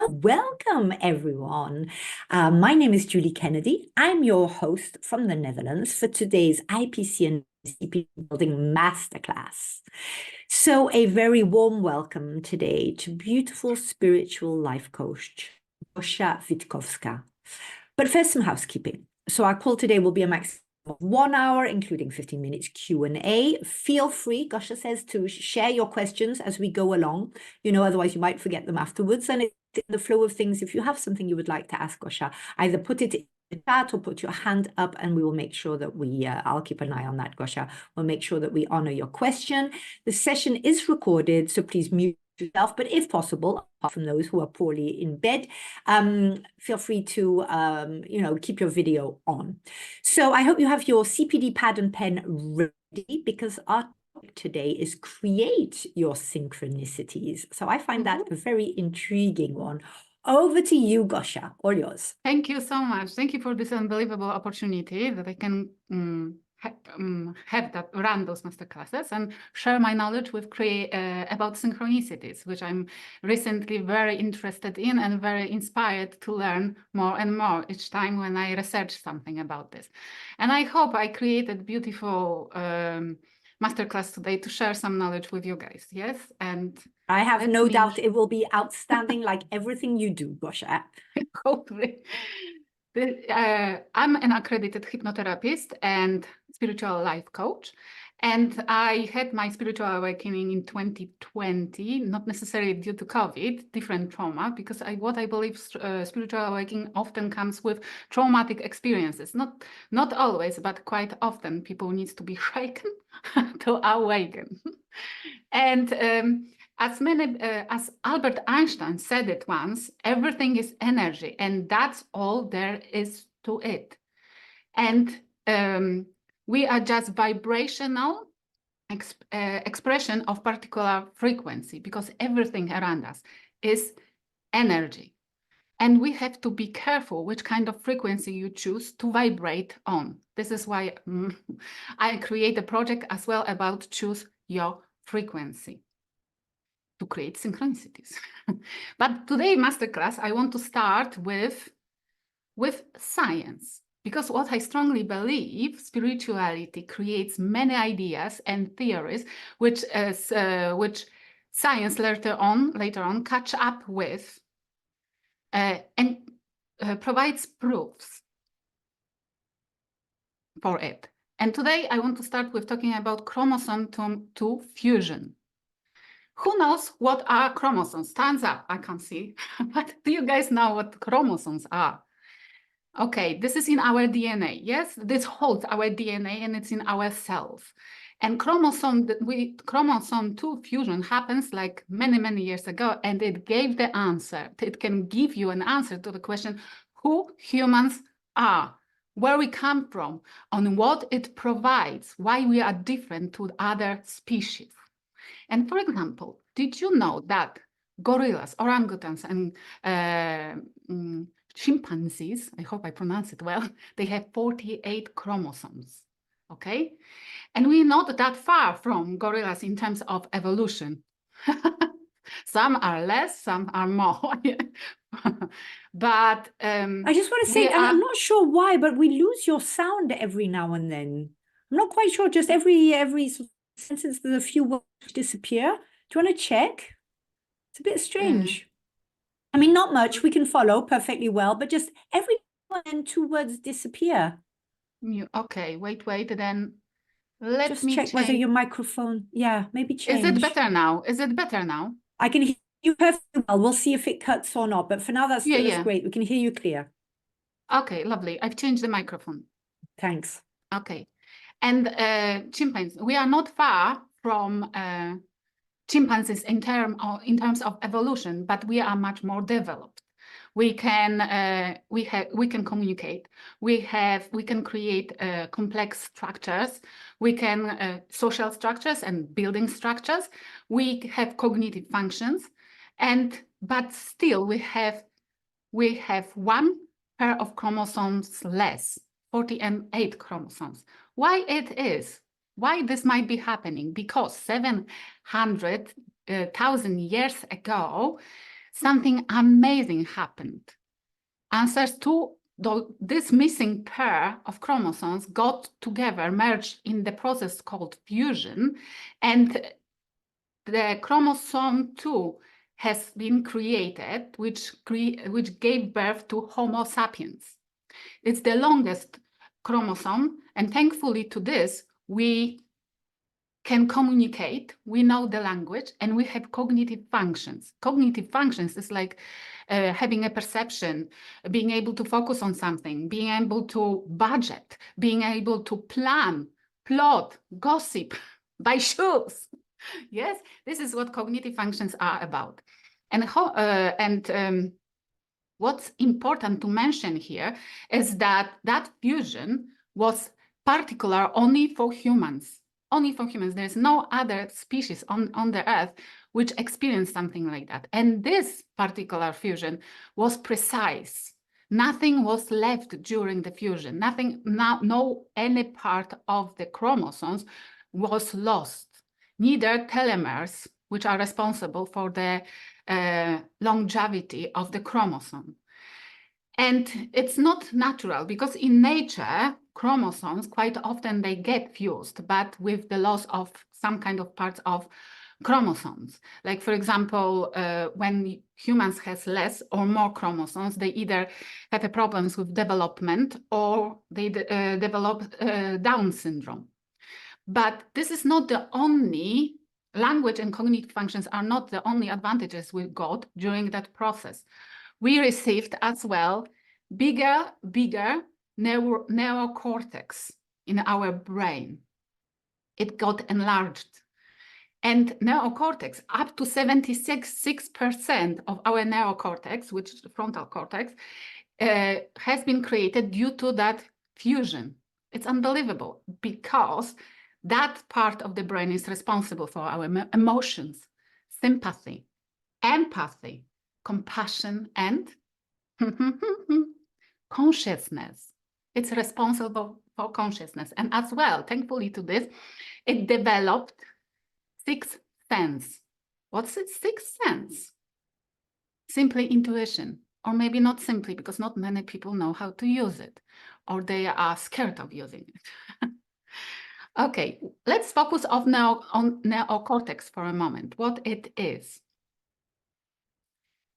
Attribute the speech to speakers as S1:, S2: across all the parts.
S1: Welcome, everyone. My name is Julie Kennedy. I'm your host from the Netherlands for today's IPC and CP Building Masterclass. So a very warm welcome today to beautiful spiritual life coach, Malgorzata Witkowska. But first, some housekeeping. So our call today will be a maximum of 1 hour, including 15 minutes Q&A. Feel free, Gosha says, to share your questions as we go along. Otherwise you might forget them afterwards. And in the flow of things, if you have something you would like to ask Gosha, either put it in the chat or put your hand up, and we will make sure that I'll keep an eye on that, Gosha. We'll make sure that we honor your question. The session is recorded, so please mute yourself, but if possible, apart from those who are poorly in bed, feel free to keep your video on. So I hope you have your CPD pad and pen ready, because our topic today is create your synchronicities. So I find that a very intriguing one. Over to you, Gosha, all yours.
S2: Thank you so much. Thank you for this unbelievable opportunity that I can run those masterclasses and share my knowledge with about synchronicities, which I'm recently very interested in and very inspired to learn more and more each time when I research something about this. And I hope I created beautiful masterclass today to share some knowledge with you guys. Yes, and
S1: I have no doubt it will be outstanding, like everything you do, Gosha.
S2: Hopefully. I'm an accredited hypnotherapist and spiritual life coach. And I had my spiritual awakening in 2020, not necessarily due to COVID, different trauma, because what I believe spiritual awakening often comes with traumatic experiences. Not always, but quite often people need to be shaken to awaken. And as Albert Einstein said it once, everything is energy, and that's all there is to it. And we are just vibrational expression of particular frequency, because everything around us is energy. And we have to be careful which kind of frequency you choose to vibrate on. This is why I create a project as well about choose your frequency to create synchronicities. But today, masterclass, I want to start with science, because what I strongly believe, spirituality creates many ideas and theories, which science later on catch up with and provides proofs for it. And today I want to start with talking about chromosome 2 fusion. Who knows what are chromosomes? Thumbs up, I can't see. But do you guys know what chromosomes are? Okay, this is in our DNA, yes? This holds our DNA and it's in our cells. And chromosome 2 fusion happens like many, many years ago, and it gave the answer. It can give you an answer to the question who humans are, where we come from, on what it provides, why we are different to other species. And for example, did you know that gorillas, orangutans, and chimpanzees, I hope I pronounce it well, they have 48 chromosomes, okay? And we're not that far from gorillas in terms of evolution. Some are less, some are more. But
S1: I just want to say, I'm not sure why, but we lose your sound every now and then. I'm not quite sure, just every sentence, there's a few words disappear. Do you want to check? It's a bit strange. I mean, not much. We can follow perfectly well, but just every now and then 2 words disappear.
S2: Okay, wait, then let me
S1: check whether your microphone, maybe change.
S2: Is it better now? Is it better now?
S1: I can hear you perfectly well. We'll see if it cuts or not, but for now that's great. We can hear you clear.
S2: Okay, lovely. I've changed the microphone.
S1: Thanks.
S2: Okay. And chimpanzees, we are not far from chimpanzees in terms of evolution, but we are much more developed. We can communicate. We can create complex structures. We can social structures and building structures. We have cognitive functions, but still we have 1 pair of chromosomes less, 48 chromosomes. Why it is? Why this might be happening? Because 700,000 years ago, something amazing happened. Answers to this missing pair of chromosomes got together, merged in the process called fusion, and the chromosome 2 has been created, which gave birth to Homo sapiens. It's the longest chromosome, and thankfully to this, we can communicate, we know the language, and we have cognitive functions. Cognitive functions is like having a perception, being able to focus on something, being able to budget, being able to plan, plot, gossip, buy shoes. Yes, this is what cognitive functions are about. And what's important to mention here is that that fusion was particular only for humans. Only for humans. There's no other species on the earth which experienced something like that. And this particular fusion was precise. Nothing was left during the fusion. No any part of the chromosomes was lost. Neither telomeres, which are responsible for the longevity of the chromosome. And it's not natural because in nature, chromosomes, quite often they get fused, but with the loss of some kind of parts of chromosomes. Like, for example, when humans has less or more chromosomes, they either have problems with development or they develop Down syndrome. But this is not the only, language and cognitive functions are not the only advantages we got during that process. We received as well bigger neocortex in our brain. It got enlarged. And neocortex, up to 76% of our neocortex, which is the frontal cortex, has been created due to that fusion. It's unbelievable because that part of the brain is responsible for our emotions, sympathy, empathy, compassion, and consciousness. It's responsible for consciousness. And as well, thankfully to this, it developed sixth sense. What's its sixth sense? Simply intuition, or maybe not simply, because not many people know how to use it, or they are scared of using it. Okay, let's focus on neocortex for a moment, what it is.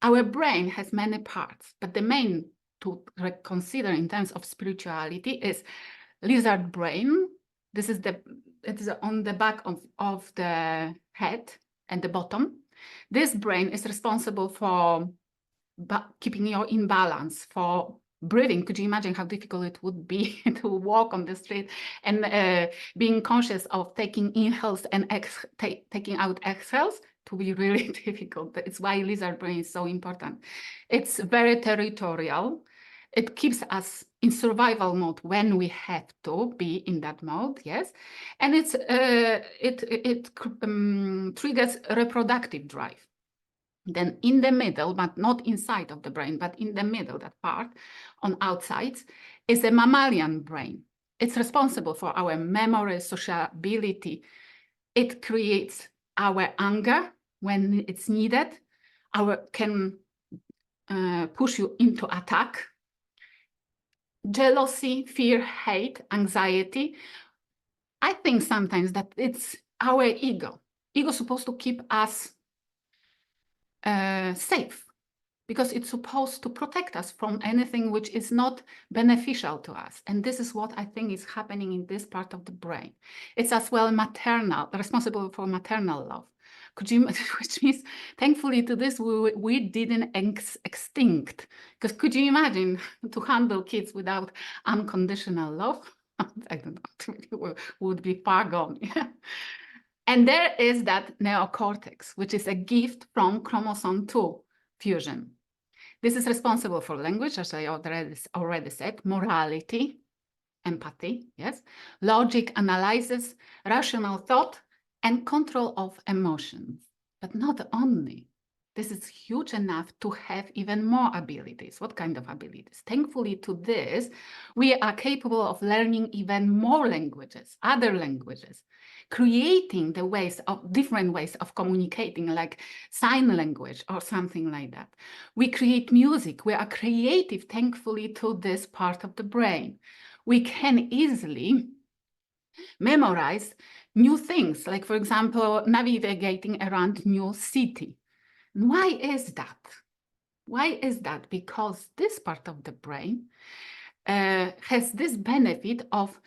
S2: Our brain has many parts, but the main to consider in terms of spirituality is lizard brain. It is on the back of the head and the bottom. This brain is responsible for keeping you in balance, for breathing. Could you imagine how difficult it would be to walk on the street and being conscious of taking inhales and taking out exhales? To be really difficult. It's why lizard brain is so important. It's very territorial. It keeps us in survival mode when we have to be in that mode, yes. And it triggers reproductive drive. Then in the middle, but not inside of the brain, but in the middle, that part on outsides, is a mammalian brain. It's responsible for our memory, sociability. It creates our anger when it's needed. Can push you into attack. Jealousy, fear, hate, anxiety. I think sometimes that it's our ego. Ego is supposed to keep us safe because it's supposed to protect us from anything which is not beneficial to us. And this is what I think is happening in this part of the brain. It's as well maternal, responsible for maternal love. Which means, thankfully to this, we didn't extinct. Because could you imagine to handle kids without unconditional love? I don't know, would be far gone. And there is that neocortex, which is a gift from chromosome 2 fusion. This is responsible for language, as I already said, morality, empathy, yes, logic, analysis, rational thought, and control of emotions. But not only. This is huge enough to have even more abilities. What kind of abilities? Thankfully to this, we are capable of learning even more languages, other languages. creating the different ways of communicating, like sign language or something like that. We create music. We are creative, thankfully, to this part of the brain. We can easily memorize new things, like, for example, navigating around new city. Why is that? Why is that? Because this part of the brain has this benefit of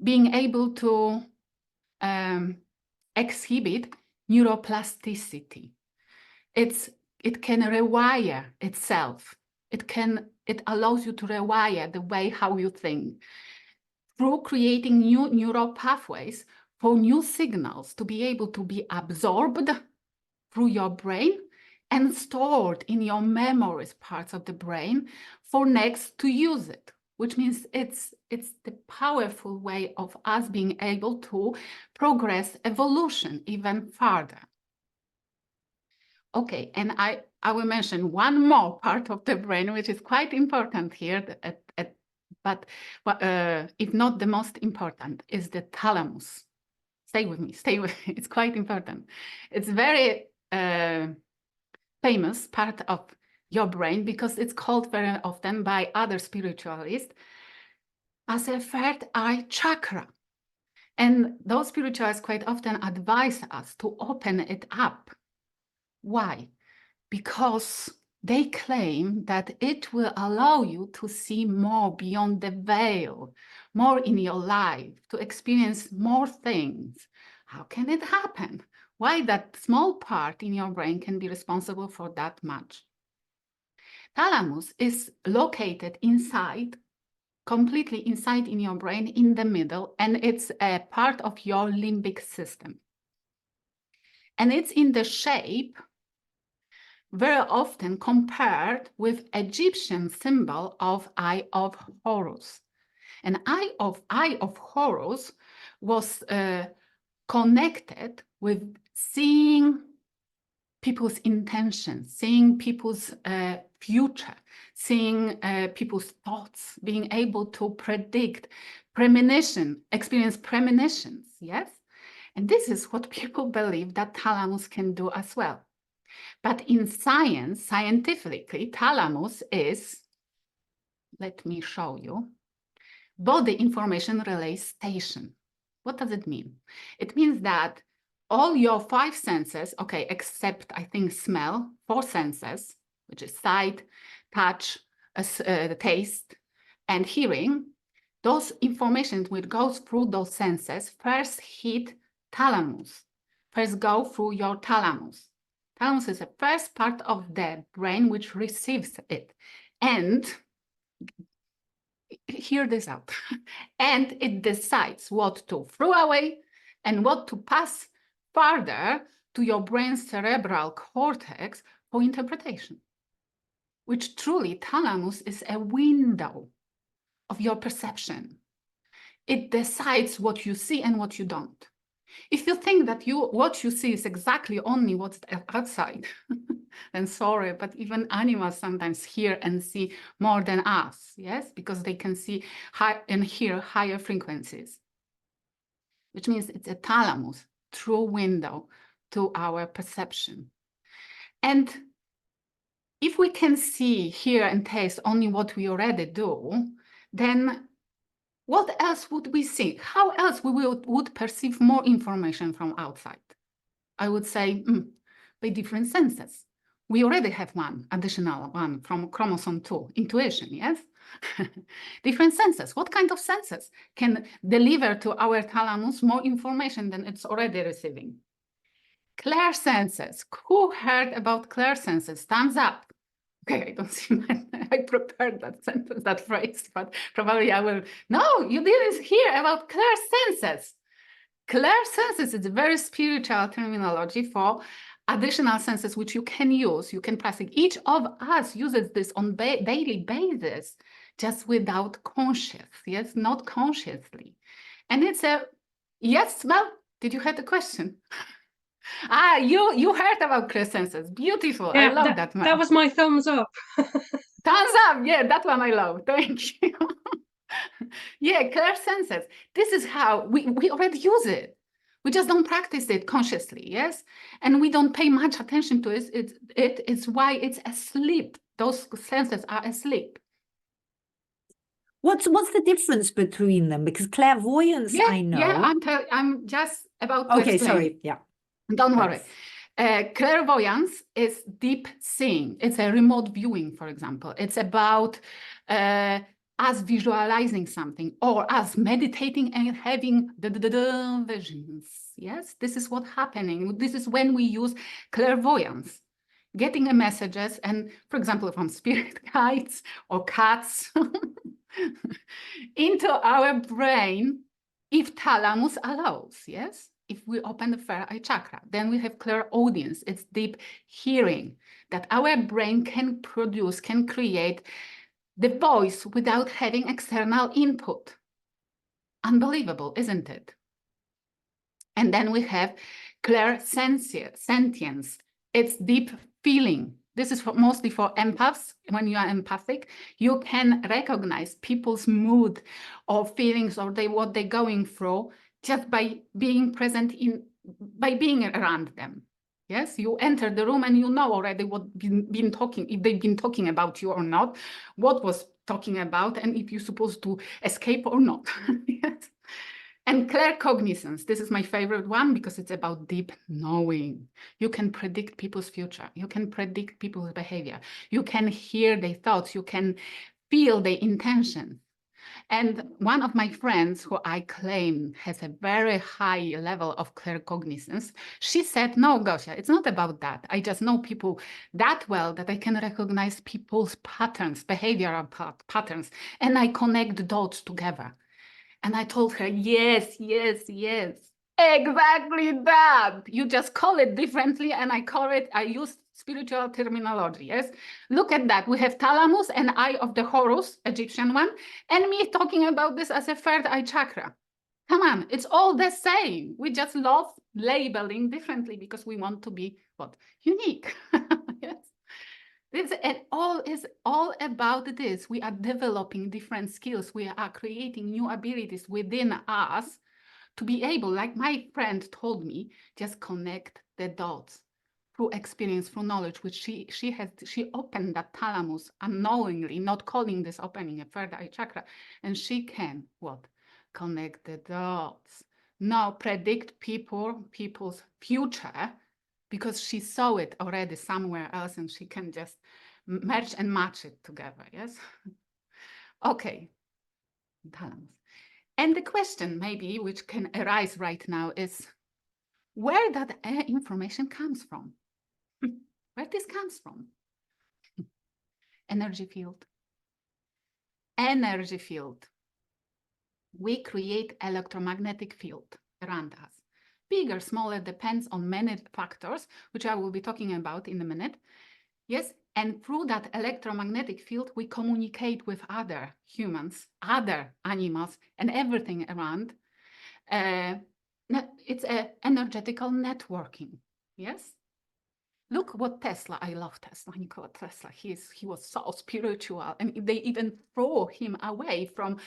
S2: being able to exhibit neuroplasticity. It can rewire itself. It allows you to rewire the way how you think through creating new neural pathways for new signals to be able to be absorbed through your brain and stored in your memories parts of the brain for next to use it, which means it's the powerful way of us being able to progress evolution even further. Okay, and I will mention one more part of the brain, which is quite important here, but if not the most important, is the thalamus. Stay with me, stay with me. It's quite important. It's very famous part of your brain because it's called very often by other spiritualists as a third eye chakra. And those spiritualists quite often advise us to open it up. Why? Because they claim that it will allow you to see more beyond the veil, more in your life, to experience more things. How can it happen? Why that small part in your brain can be responsible for that much? Thalamus is located inside, completely inside in your brain, in the middle, and it's a part of your limbic system. And it's in the shape very often compared with Egyptian symbol of Eye of Horus. And Eye of Horus was connected with seeing people's intentions, seeing people's future, seeing people's thoughts, being able to predict premonition, experience premonitions, yes? And this is what people believe that thalamus can do as well. But in science, scientifically, thalamus is, let me show you, body information relay station. What does it mean? It means that all your 5 senses, okay, except I think smell, 4 senses, which is sight, touch, taste, and hearing, those information which goes through those senses first hit thalamus, first go through your thalamus. Thalamus is the first part of the brain which receives it. And hear this out. And it decides what to throw away and what to pass further to your brain's cerebral cortex for interpretation. Which truly, thalamus is a window of your perception. It decides what you see and what you don't. If you think that what you see is exactly only what's outside, then sorry, but even animals sometimes hear and see more than us, yes? Because they can see and hear higher frequencies, which means it's a thalamus, true window to our perception. And if we can see, hear, and taste only what we already do, then what else would we see? How else we would perceive more information from outside? I would say by different senses. We already have one additional one from chromosome 2, intuition, yes? Different senses. What kind of senses can deliver to our thalamus more information than it's already receiving? Clair senses. Who heard about clair senses? Thumbs up. Okay, I don't see I prepared that sentence, that phrase, but probably I will. No, you didn't hear about clair senses. Clair senses is a very spiritual terminology for additional senses which you can use, you can practice. Each of us uses this on daily basis, just without conscious, yes, not consciously. And it's a, yes, well, did you have a question? You heard about clair senses. Beautiful. Yeah, I love that one.
S3: That was my thumbs up.
S2: Thumbs up. Yeah, that one I love. Thank you. Yeah, clair senses. This is how we already use it. We just don't practice it consciously, yes? And we don't pay much attention to it. It's why it's asleep. Those senses are asleep.
S1: What's the difference between them? Because clairvoyance, I know.
S2: Yeah, I'm just about to
S1: Okay,
S2: explain.
S1: sorry. Yeah.
S2: Don't worry. Clairvoyance is deep seeing. It's a remote viewing, for example. It's about us visualizing something or us meditating and having the visions. Yes, this is what's happening. This is when we use clairvoyance, getting a messages and, for example, from spirit guides or cats into our brain if thalamus allows, yes? If we open the third eye chakra, then we have clairaudience. It's deep hearing that our brain can produce, can create the voice without having external input. Unbelievable, isn't it? And then we have clairsentience. It's deep feeling. This is mostly for empaths. When you are empathic, you can recognize people's mood or feelings or what they're going through just by being present by being around them. Yes, you enter the room and you know already what been talking, if they've been talking about you or not, what was talking about, and if you're supposed to escape or not. Yes. And claircognizance, this is my favorite one because it's about deep knowing. You can predict people's future. You can predict people's behavior. You can hear their thoughts. You can feel their intention. And one of my friends who I claim has a very high level of claircognizance, she said, no, Gosia, it's not about that. I just know people that well that I can recognize people's patterns, behavioral patterns, and I connect the dots together. And I told her, yes, yes, yes, exactly that. You just call it differently, and I use spiritual terminology, yes? Look at that. We have thalamus and eye of the Horus, Egyptian one, and me talking about this as a third eye chakra. Come on, it's all the same. We just love labeling differently because we want to be, what? Unique, yes? This is all about this. We are developing different skills. We are creating new abilities within us to be able, like my friend told me, just connect the dots through experience, through knowledge, which she opened that thalamus unknowingly, not calling this opening a third eye chakra, and she can what? Connect the dots. Now predict people's future, because she saw it already somewhere else and she can just merge and match it together, yes? Okay, thalamus. And the question maybe which can arise right now is, where that information comes from? Where this comes from? Energy field. Energy field. We create electromagnetic field around us. Bigger, smaller, depends on many factors, which I will be talking about in a minute. Yes, and through that electromagnetic field, we communicate with other humans, other animals, and everything around. It's an energetical networking, yes? Look what Tesla, I love Tesla, Nikola Tesla, he was so spiritual, and they even threw him away from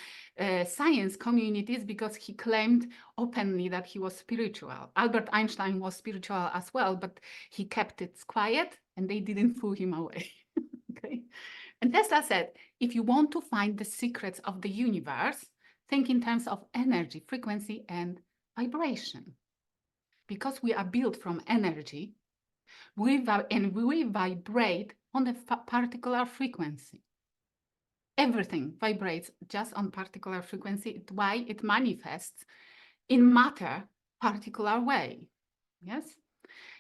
S2: science communities because he claimed openly that he was spiritual. Albert Einstein was spiritual as well, but he kept it quiet and they didn't throw him away. Okay. And Tesla said, if you want to find the secrets of the universe, think in terms of energy, frequency, and vibration. Because we are built from energy, we vibrate on a particular frequency. Everything vibrates just on particular frequency. It's why it manifests in matter particular way. Yes,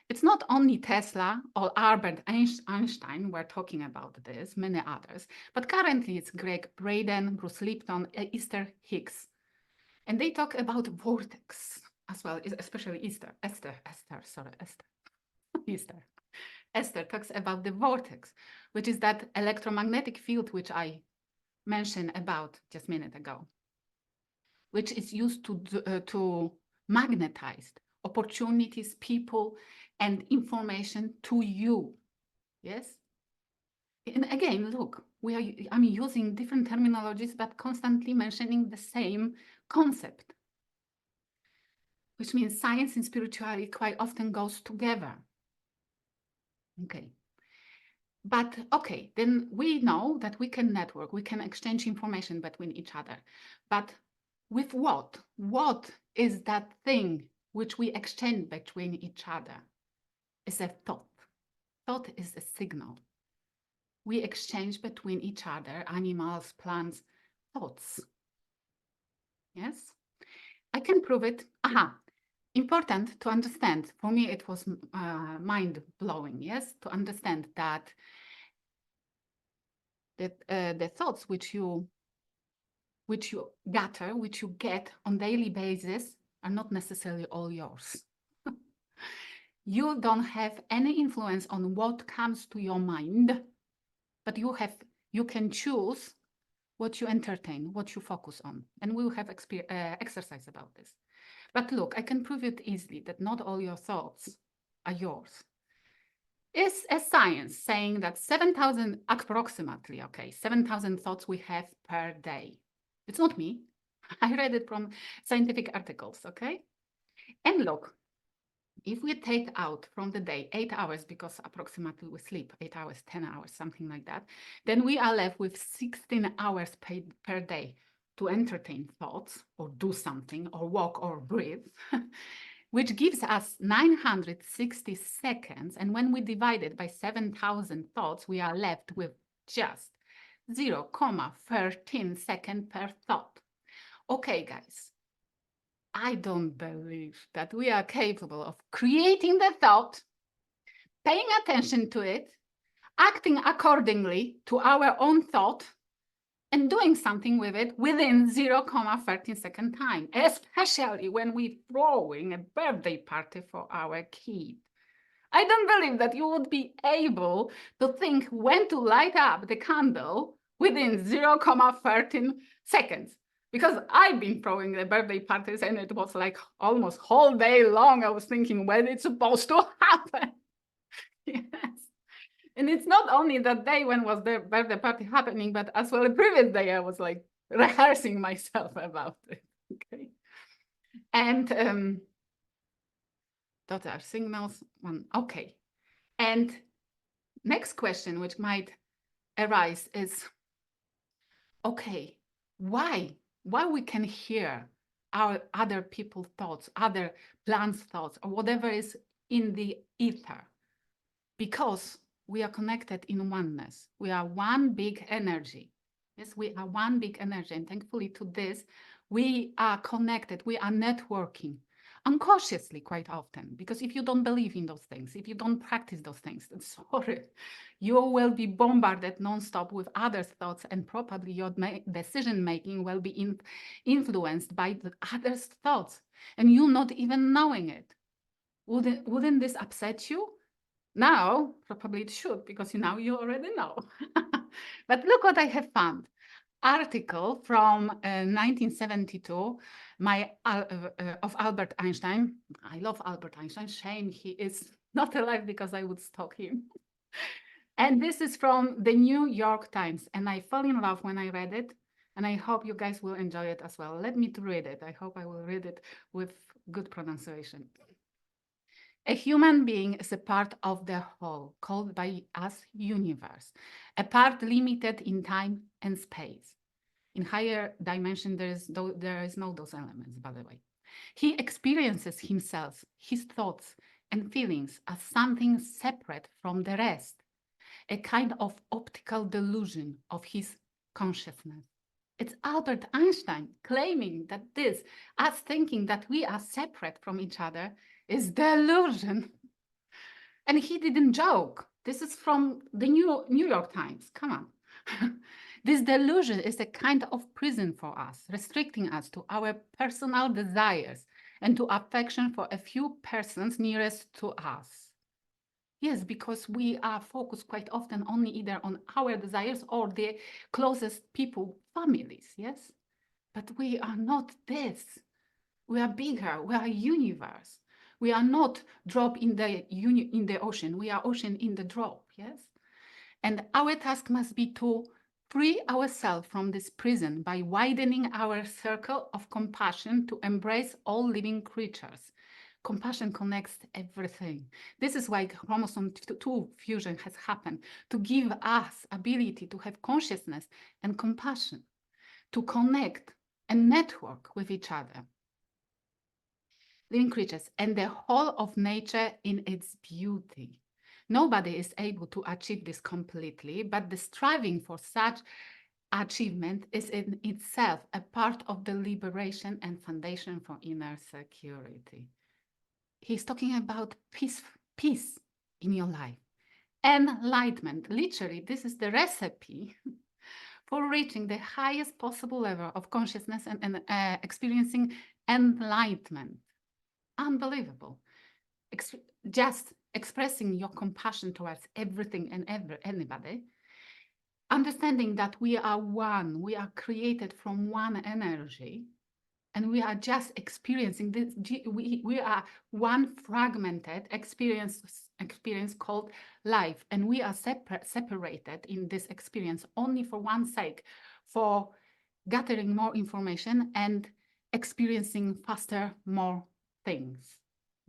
S2: it's not only Tesla or Albert Einstein we're talking about this, many others, but currently it's Greg Braden, Bruce Lipton, Esther Hicks, and they talk about vortex as well, especially Esther. Esther talks about the vortex, which is that electromagnetic field which I mentioned about just a minute ago, which is used to magnetize opportunities, people, and information to you. Yes. And again, look, I'm using different terminologies, but constantly mentioning the same concept. which means science and spirituality quite often goes together. Okay. But okay, then we know that we can network, we can exchange information between each other. But with what? What is that thing which we exchange between each other? It's a thought. Thought is a signal. We exchange between each other, animals, plants, thoughts. Yes? I can prove it. Aha. Important to understand. For me, it was mind-blowing, yes? To understand that the thoughts which you gather, which you get on daily basis are not necessarily all yours. You don't have any influence on what comes to your mind, but you can choose what you entertain, what you focus on. And we'll have exercise about this. But look, I can prove it easily that not all your thoughts are yours. It's a science saying that 7,000 approximately, okay, 7,000 thoughts we have per day. It's not me. I read it from scientific articles, okay? And look, if we take out from the day 8 hours, because approximately we sleep 8 hours, 10 hours, something like that, then we are left with 16 hours paid per day to entertain thoughts or do something or walk or breathe, which gives us 960 seconds. And when we divide it by 7,000 thoughts, we are left with just 0.13 seconds per thought. Okay, guys, I don't believe that we are capable of creating the thought, paying attention to it, acting accordingly to our own thought, and doing something with it within 0.13 second time, especially when we're throwing a birthday party for our kid. I don't believe that you would be able to think when to light up the candle within 0.13 seconds. Because I've been throwing the birthday parties and it was like almost whole day long. I was thinking when it's supposed to happen. Yes. And it's not only that day when was the birthday party happening, but as well the previous day I was like rehearsing myself about it. Okay. And those are signals. One. Okay. And next question which might arise is, okay, why we can hear our other people's thoughts, other plants' thoughts, or whatever is in the ether? Because we are connected in oneness. We are one big energy. Yes, we are one big energy. And thankfully to this, we are connected. We are networking unconsciously quite often. Because if you don't believe in those things, if you don't practice those things, then sorry, you will be bombarded nonstop with other thoughts, and probably your decision making will be influenced by the others' thoughts, and you not even knowing it. Wouldn't this upset you? Now, probably it should, because now you already know. But look what I have found. Article from 1972 of Albert Einstein. I love Albert Einstein. Shame he is not alive because I would stalk him. And this is from the New York Times. And I fell in love when I read it. And I hope you guys will enjoy it as well. Let me read it. I hope I will read it with good pronunciation. A human being is a part of the whole, called by us universe, a part limited in time and space. In higher dimension, there is no those elements, by the way. He experiences himself, his thoughts and feelings as something separate from the rest, a kind of optical delusion of his consciousness. It's Albert Einstein claiming that us thinking that we are separate from each other, is delusion. And he didn't joke. This is from the New York Times. Come on. This delusion is a kind of prison for us, restricting us to our personal desires and to affection for a few persons nearest to us. Yes, because we are focused quite often only either on our desires or the closest people, families, yes? But we are not this. We are bigger, we are a universe. We are not drop in the ocean, we are ocean in the drop, yes? And our task must be to free ourselves from this prison by widening our circle of compassion to embrace all living creatures. Compassion connects everything. This is why chromosome 2 fusion has happened, to give us ability to have consciousness and compassion, to connect and network with each other. Living creatures and the whole of nature in its beauty. Nobody is able to achieve this completely, but the striving for such achievement is in itself a part of the liberation and foundation for inner security. He's talking about peace in your life. Enlightenment, literally, this is the recipe for reaching the highest possible level of consciousness and experiencing enlightenment. Unbelievable. Just expressing your compassion towards everything and anybody, understanding that we are one, we are created from one energy, and we are just experiencing this. We are one fragmented experience called life, and we are separated in this experience only for one sake, for gathering more information and experiencing faster more things.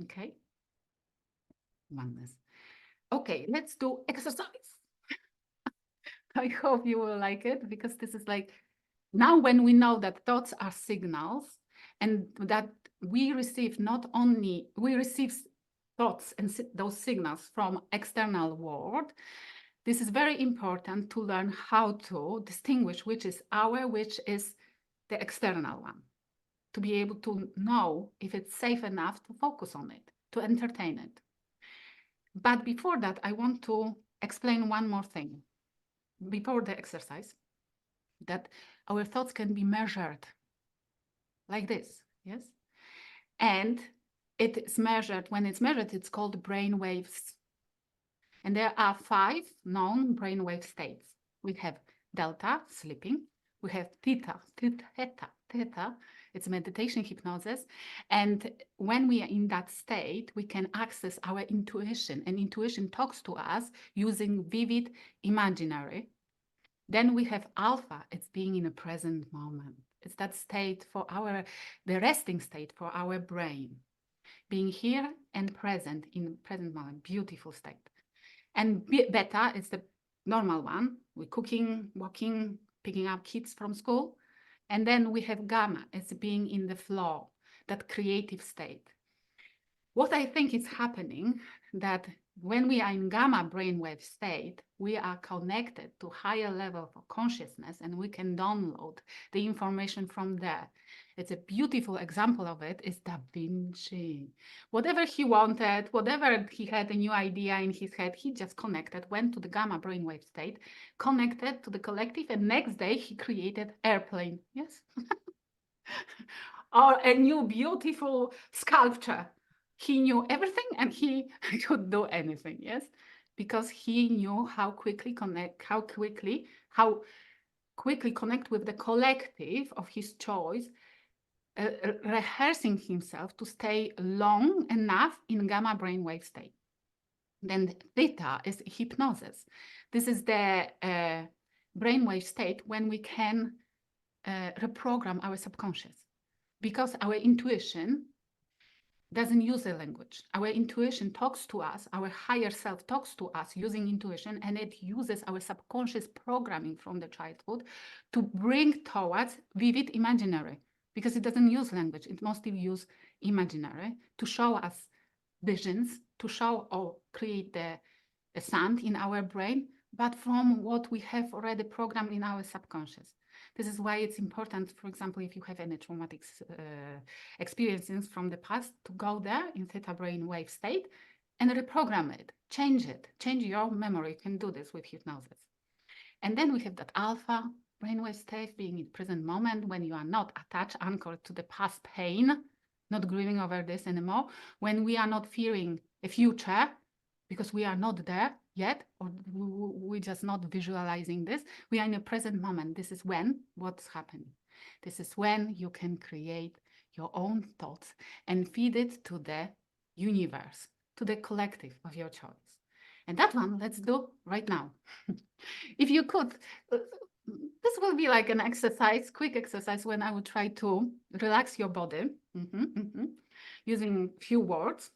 S2: Okay. Oneness. Okay, let's do exercise. I hope you will like it, because this is like, now when we know that thoughts are signals and that we receive thoughts and those signals from external world, this is very important to learn how to distinguish which is which is the external one, to be able to know if it's safe enough to focus on it, to entertain it. But before that, I want to explain one more thing before the exercise, that our thoughts can be measured like this, yes? And it is measured, when it's measured, it's called brain waves. And there are 5 known brainwave states. We have delta, sleeping. We have theta, it's meditation hypnosis. And when we are in that state, we can access our intuition, and intuition talks to us using vivid imaginary. Then we have alpha, it's being in a present moment. It's that state for the resting state for our brain. Being here and present in present moment, beautiful state. And beta is the normal one. We're cooking, walking, picking up kids from school. And then we have gamma, it's being in the flow, that creative state. What I think is happening, that when we are in gamma brainwave state, we are connected to higher level of consciousness, and we can download the information from there. It's a beautiful example of it is Da Vinci. Whatever he wanted, whatever he had a new idea in his head, he just connected, went to the gamma brainwave state, connected to the collective, and next day he created airplane, yes? Or a new beautiful sculpture. He knew everything and he could do anything, yes? Because he knew how quickly connect with the collective of his choice, rehearsing himself to stay long enough in gamma brainwave state. Then theta is hypnosis. This is the brainwave state when we can reprogram our subconscious, because our intuition doesn't use a language. Our intuition talks to us, our higher self talks to us using intuition, and it uses our subconscious programming from the childhood to bring towards vivid imaginary, because it doesn't use language. It mostly uses imaginary to show us visions, to show or create the sound in our brain, but from what we have already programmed in our subconscious. This is why it's important, for example, if you have any traumatic experiences from the past, to go there in theta brainwave state and reprogram it, change your memory. You can do this with hypnosis. And then we have that alpha brainwave state, being in present moment, when you are not attached, anchored to the past pain, not grieving over this anymore, when we are not fearing a future because we are not there yet, or we're just not visualizing this. We are in a present moment. This is what's happening. This is when you can create your own thoughts and feed it to the universe, to the collective of your choice. And that one, let's do right now. If you could, this will be like an exercise, quick exercise, when I will try to relax your body using few words.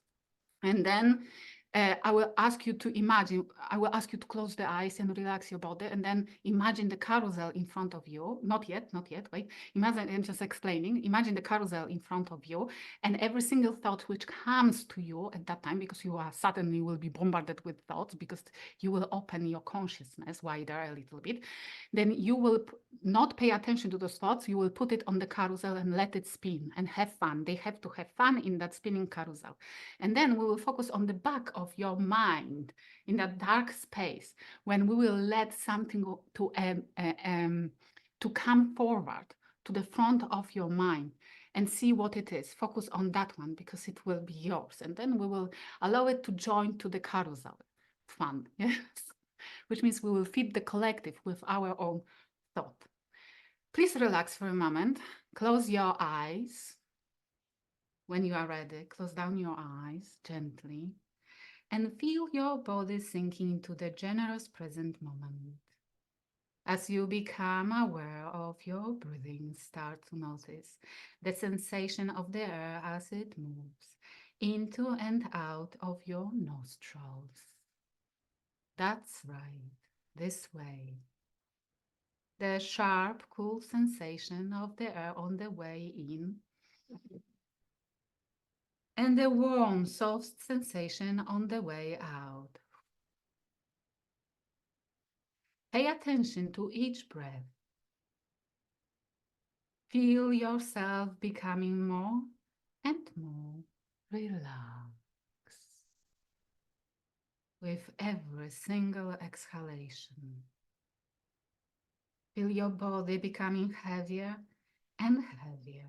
S2: And then I will ask you to imagine, I will ask you to close the eyes and relax your body, and then imagine the carousel in front of you. Not yet, wait. Imagine, I'm just explaining. Imagine the carousel in front of you, and every single thought which comes to you at that time, because you are suddenly will be bombarded with thoughts, because you will open your consciousness wider a little bit, then you will not pay attention to those thoughts. You will put it on the carousel and let it spin and have fun. They have to have fun in that spinning carousel. And then we will focus on the back of your mind in that dark space, when we will let something to come forward to the front of your mind and see what it is. Focus on that one, because it will be yours. And then we will allow it to join to the carousel. Fun, yes? Which means we will feed the collective with our own thought. Please relax for a moment. Close your eyes. When you are ready, close down your eyes gently and feel your body sinking into the generous present moment. As you become aware of your breathing, start to notice the sensation of the air as it moves into and out of your nostrils. That's right, this way. The sharp, cool sensation of the air on the way in, and the warm, soft sensation on the way out. Pay attention to each breath. Feel yourself becoming more and more relaxed with every single exhalation. Feel your body becoming heavier and heavier.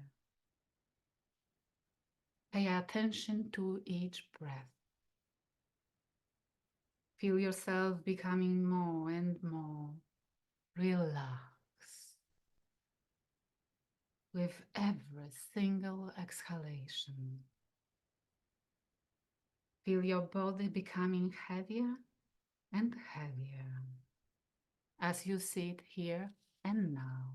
S2: Pay attention to each breath. Feel yourself becoming more and more relaxed with every single exhalation. Feel your body becoming heavier and heavier as you sit here and now.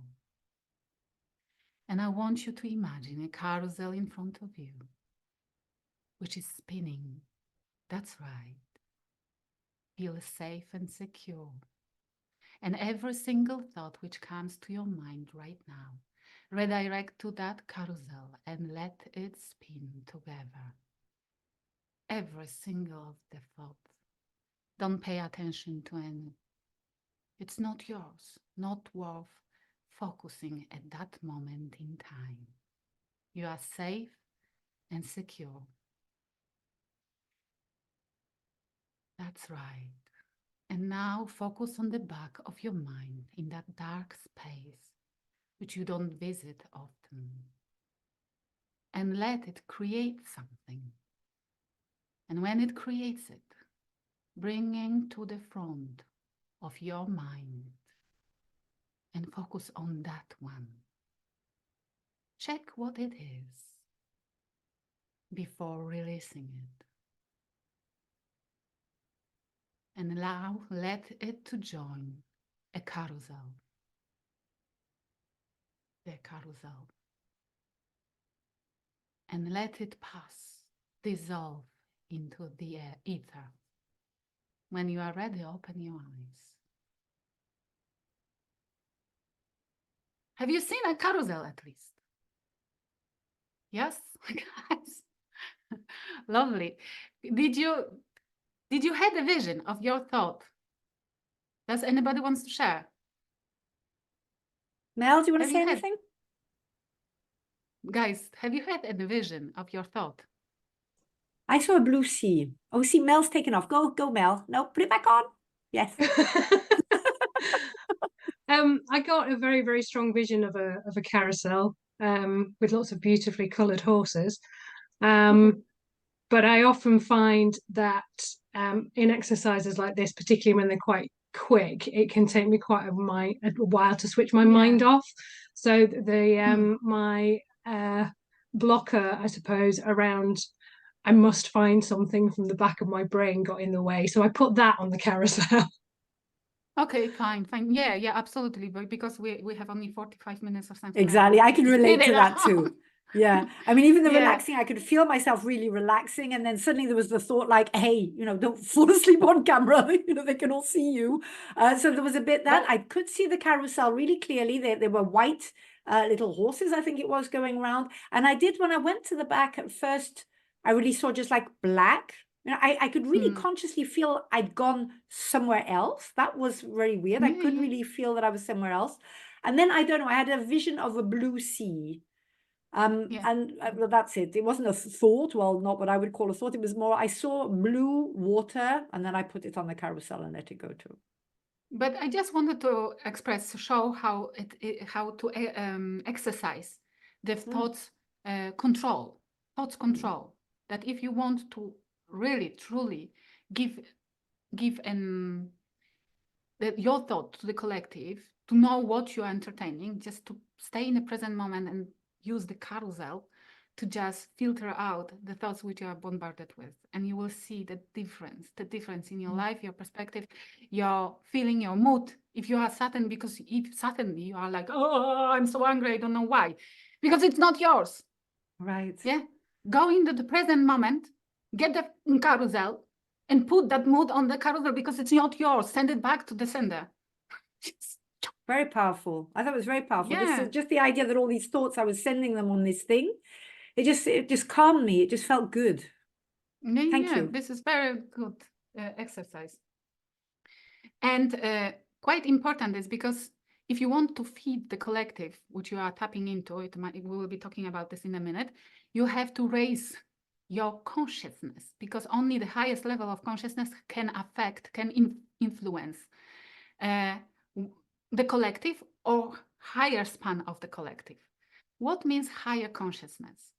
S2: And I want you to imagine a carousel in front of you, which is spinning. That's right. Feel safe and secure. And every single thought which comes to your mind right now, redirect to that carousel and let it spin together. Every single of the thoughts. Don't pay attention to any. It's not yours, not worth focusing at that moment in time. You are safe and secure. That's right. And now focus on the back of your mind in that dark space, which you don't visit often. And let it create something. And when it creates it, bringing to the front of your mind and focus on that one. Check what it is before releasing it. And now let it to join a carousel. The carousel. And let it pass, dissolve into the ether. When you are ready, open your eyes. Have you seen a carousel at least? Yes, guys. Lovely. Did you have a vision of your thought? Does anybody wants to share?
S1: Mel, do you want to
S2: Have
S1: say
S2: you had-
S1: anything?
S2: Guys, have you had a vision of your thought?
S1: I saw a blue sea. Oh, see, Mel's taken off. Go, Mel. No, put it back on. Yes.
S3: I got a very, very strong vision of a carousel with lots of beautifully coloured horses. But I often find that in exercises like this, particularly when they're quite quick, it can take me quite a while to switch my mind off. So the my blocker, I suppose, around I must find something from the back of my brain got in the way. So I put that on the carousel.
S2: Okay, fine. Yeah, absolutely. But because we have only 45 minutes or something.
S1: Exactly. I can relate to that too. Yeah. I mean, even the
S2: Yeah.
S1: relaxing, I could feel myself really relaxing. And then suddenly there was the thought like, hey, don't fall asleep on camera. They can all see you. So there was a bit that I could see the carousel really clearly. There were white little horses, I think it was, going around. And I did, when I went to the back at first, I really saw just like black. I could really consciously feel I'd gone somewhere else. That was very weird. I could really feel that I was somewhere else. And then, I don't know, I had a vision of a blue sea. And well, that's it. It wasn't a thought. Well, not what I would call a thought. It was more, I saw blue water, and then I put it on the carousel and let it go too.
S2: But I just wanted to show how how to exercise the thoughts control. That if you want to really truly give your thought to the collective, to know what you are entertaining, just to stay in the present moment and use the carousel to just filter out the thoughts which you are bombarded with, and you will see the difference in your life, your perspective, your feeling, your mood. If you are saddened, because if suddenly you are like, oh, I'm so angry, I don't know why, because it's not yours.
S1: Right.
S2: Yeah. Go into the present moment, get the carousel, and put that mood on the carousel, because it's not yours. Send it back to the sender.
S1: Very powerful. I thought it was very powerful.
S2: Yeah.
S1: Just the idea that all these thoughts, I was sending them on this thing. It just calmed me. It just felt good. Thank you.
S2: This is very good exercise. And quite important is because if you want to feed the collective, which you are tapping into, we will be talking about this in a minute, you have to raise your consciousness, because only the highest level of consciousness can affect, can influence the collective or higher span of the collective. What means higher consciousness?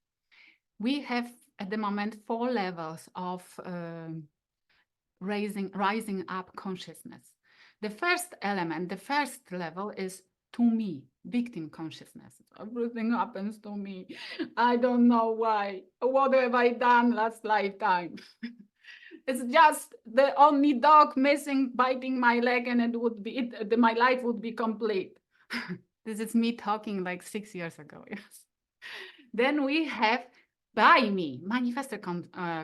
S2: We have at the moment 4 levels of rising up consciousness. The first element, the first level is to me, victim consciousness. Everything happens to me. I don't know why. What have I done last lifetime? It's just the only dog missing, biting my leg, and it would be my life would be complete. This is me talking like 6 years ago. Yes. Then we have by me, manifested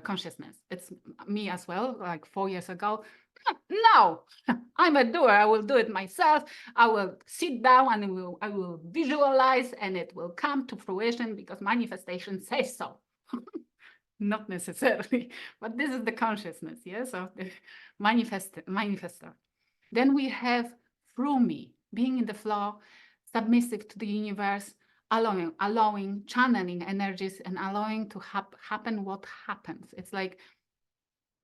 S2: consciousness. It's me as well, like 4 years ago. No, I'm a doer. I will do it myself. I will sit down and I will visualize, and it will come to fruition because manifestation says so. Not necessarily, but this is the consciousness, yes, of the manifester. Then we have through me, being in the flow, submissive to the universe, allowing, channeling energies, and allowing to happen what happens. It's like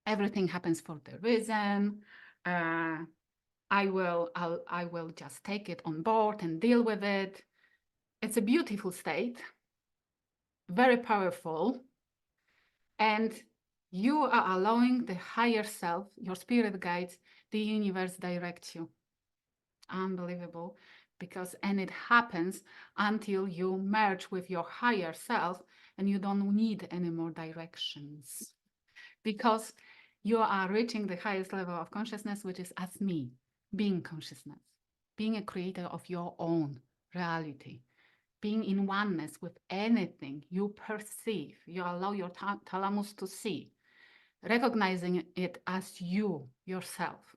S2: everything happens for the reason. I will just take it on board and deal with it. It's a beautiful state, very powerful, and you are allowing the higher self, your spirit guides, the universe direct you. Unbelievable. And it happens until you merge with your higher self and you don't need any more directions, because you are reaching the highest level of consciousness, which is as me, being consciousness, being a creator of your own reality, being in oneness with anything you perceive. You allow your thalamus to see, recognizing it as you, yourself,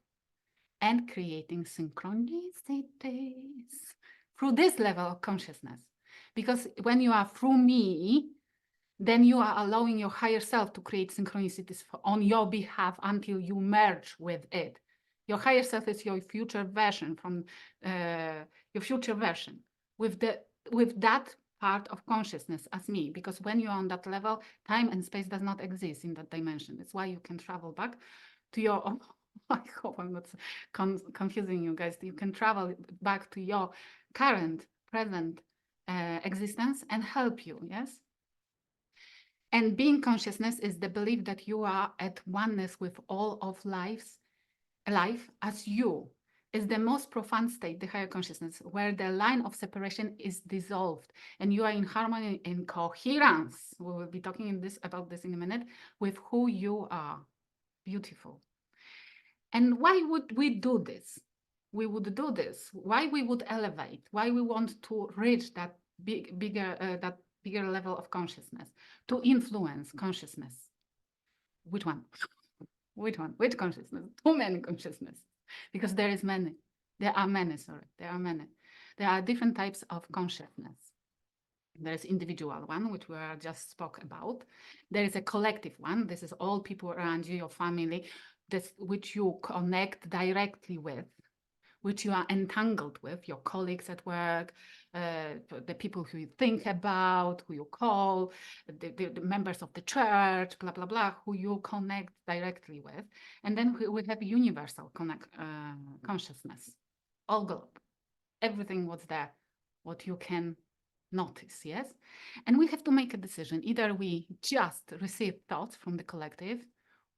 S2: and creating synchronicities through this level of consciousness. Because when you are through me, then you are allowing your higher self to create synchronicities on your behalf until you merge with it. Your higher self is your future version with that part of consciousness as me. Because when you're on that level, time and space does not exist in that dimension. It's why you can travel back to your own. I hope I'm not confusing you guys. You can travel back to your current, present existence and help you, yes? And being consciousness is the belief that you are at oneness with all of life as you. Is the most profound state, the higher consciousness, where the line of separation is dissolved and you are in harmony, in coherence. We will be talking about this in a minute, with who you are. Beautiful. And why would we do this? we would do this, why we would elevate, why we want to reach that bigger level of consciousness, to influence consciousness. Which one? Which one? Which consciousness? Too many consciousness, because there is many. There are many. Sorry, there are many. There are different types of consciousness. There is individual one, which we just spoke about. There is a collective one. This is all people around you, your family, this which you connect directly with, which you are entangled with, your colleagues at work, the people who you think about, who you call, the members of the church, blah, blah, blah, who you connect directly with. And then we have universal consciousness, all globe. Everything was there, what you can notice, yes? And we have to make a decision. Either we just receive thoughts from the collective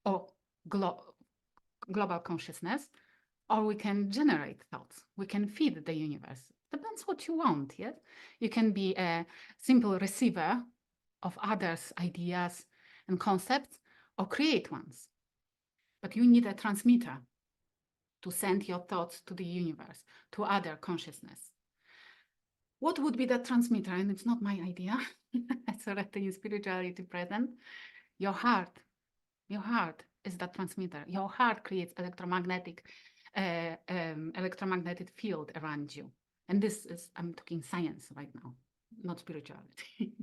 S2: or global consciousness, or we can generate thoughts. We can feed the universe. Depends what you want, yes? You can be a simple receiver of others' ideas and concepts, or create ones. But you need a transmitter to send your thoughts to the universe, to other consciousness. What would be that transmitter? And it's not my idea. It's already in spirituality present. Your heart is that transmitter. Your heart creates electromagnetic field around you. And this is, I'm talking science right now, not spirituality.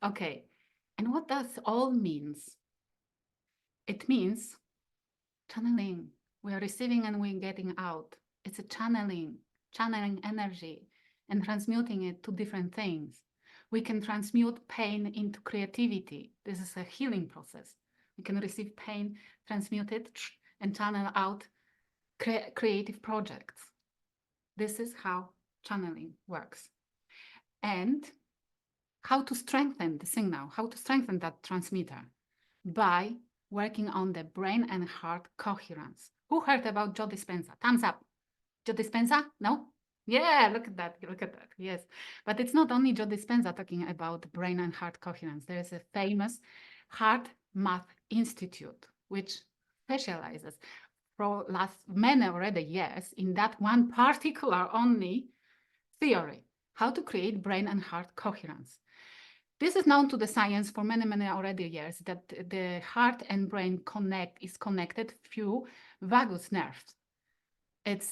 S2: Okay. And what does all means? It means channeling. We are receiving and we're getting out. It's a channeling energy and transmuting it to different things. We can transmute pain into creativity. This is a healing process. We can receive pain, transmute it, and channel out creative projects. This is how channeling works. And how to strengthen the signal, how to strengthen that transmitter? By working on the brain and heart coherence. Who heard about Joe Dispenza? Thumbs up. Joe Dispenza? No? Yeah, look at that, yes. But it's not only Joe Dispenza talking about brain and heart coherence. There is a famous Heart Math Institute, which specializes for last many already years in that one particular only theory, how to create brain and heart coherence. This is known to the science for many already years, that the heart and brain is connected through vagus nerves. It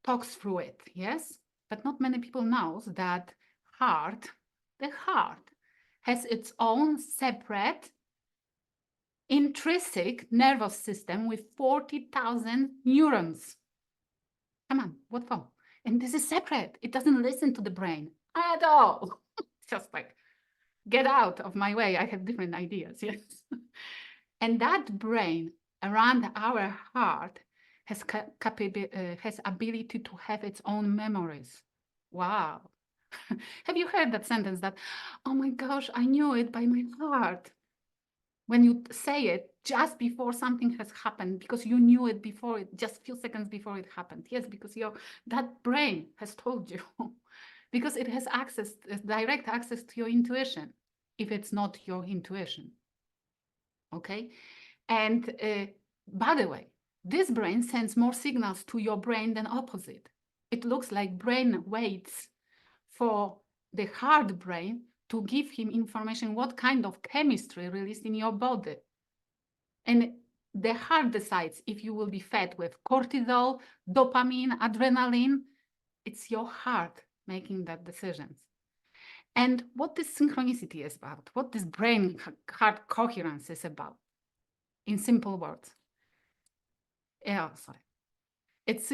S2: talks through it, yes? But not many people know that the heart has its own separate intrinsic nervous system with 40,000 neurons. Come on, what for? And this is separate. It doesn't listen to the brain at all. Just like, get out of my way. I have different ideas, yes. And that brain around our heart has ability to have its own memories. Wow. Have you heard that sentence that, oh my gosh, I knew it by my heart? When you say it just before something has happened, because you knew it before it, just a few seconds before it happened. Yes, because that brain has told you, because it has direct access to your intuition, if it's not your intuition. Okay. And by the way, this brain sends more signals to your brain than opposite. It looks like brain waits for the heart brain to give him information what kind of chemistry released in your body. And the heart decides if you will be fed with cortisol, dopamine, adrenaline. It's your heart making that decisions. And what this synchronicity is about, what this brain-heart coherence is about, in simple words. It's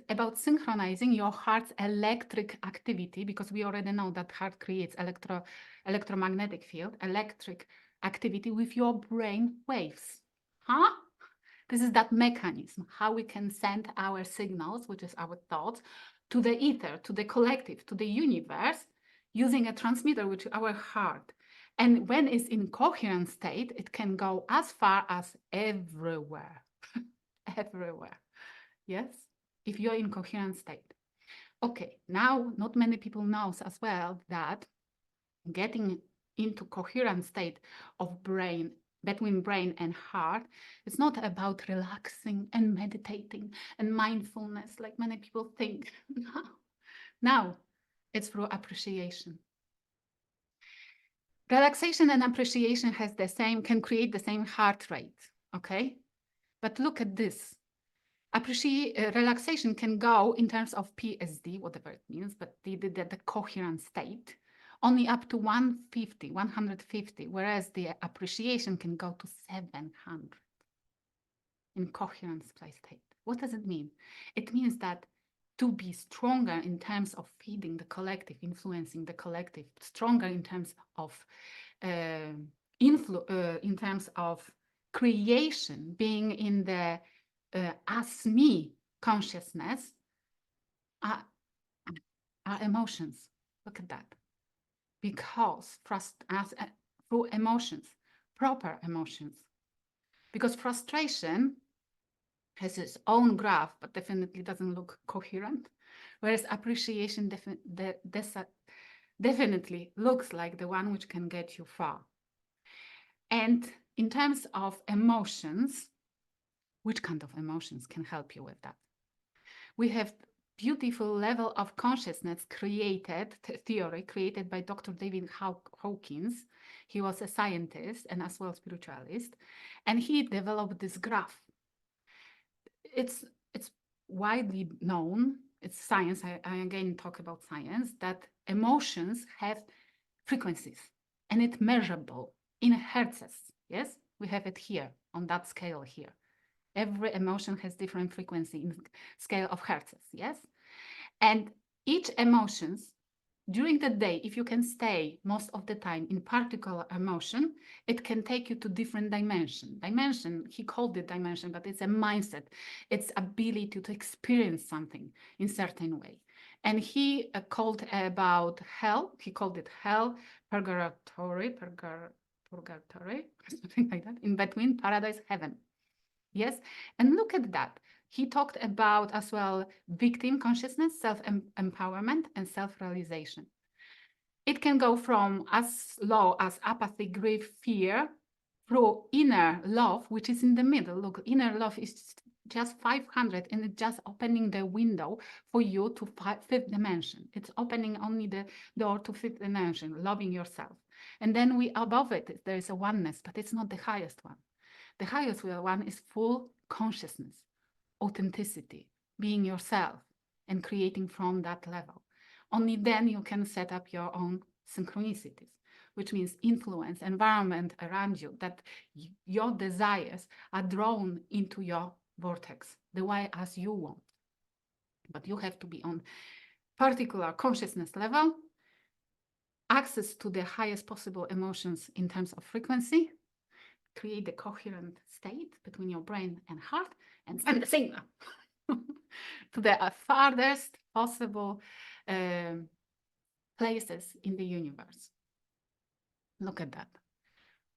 S2: about synchronizing your heart's electric activity, because we already know that heart creates electromagnetic field, electric activity with your brain waves. Huh? This is that mechanism, how we can send our signals, which is our thoughts, to the ether, to the collective, to the universe, using a transmitter, which is our heart. And when it's in coherent state, it can go as far as everywhere. Everywhere. Yes, if you're in coherent state. Okay, now not many people know as well that getting into coherent state of brain between brain and heart, it's not about relaxing and meditating and mindfulness like many people think. No, it's through appreciation. Relaxation and appreciation can create the same heart rate, okay? But look at this. Relaxation can go in terms of PSD, whatever it means, but the coherent state, only up to 150, whereas the appreciation can go to 700 in coherent state. What does it mean? It means that to be stronger in terms of feeding the collective, influencing the collective, stronger in terms of in terms of creation, being in the as me consciousness, are emotions. Look at that. Because through emotions, proper emotions. Because frustration has its own graph, but definitely doesn't look coherent, whereas appreciation definitely looks like the one which can get you far. And in terms of emotions, which kind of emotions can help you with that? We have beautiful level of consciousness theory created by Dr. David Hawkins. He was a scientist and as well spiritualist, and he developed this graph. It's widely known, it's science, I again talk about science, that emotions have frequencies and it's measurable in hertzes. Yes, we have it here on that scale here. Every emotion has different frequency in scale of hertzes, yes? And each emotions during the day, if you can stay most of the time in particular emotion, it can take you to different dimension. He called it dimension, but it's a mindset. It's ability to experience something in certain way. And he called about hell. He called it hell, purgatory, something like that, in between paradise, heaven. Yes, and look at that. He talked about as well victim consciousness, self-empowerment, and self-realization. It can go from as low as apathy, grief, fear, through inner love, which is in the middle. Look, inner love is just 500, and it's just opening the window for you to fifth dimension. It's opening only the door to fifth dimension, loving yourself. And then above it, there is a oneness, but it's not the highest one. The highest one is full consciousness, authenticity, being yourself and creating from that level. Only then you can set up your own synchronicities, which means influence, environment around you, that your desires are drawn into your vortex, the way as you want. But you have to be on particular consciousness level, access to the highest possible emotions in terms of frequency, create the coherent state between your brain and heart, and send the signal to the farthest possible places in the universe. Look at that.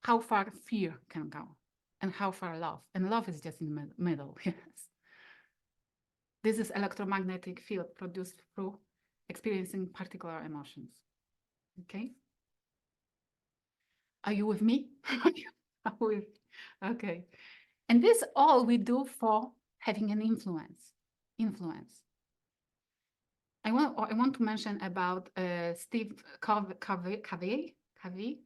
S2: How far fear can go and how far love. And love is just in the middle, yes. This is electromagnetic field produced through experiencing particular emotions. Okay? Are you with me? Okay. And this all we do for having an influence. I want to mention about Steve Covey,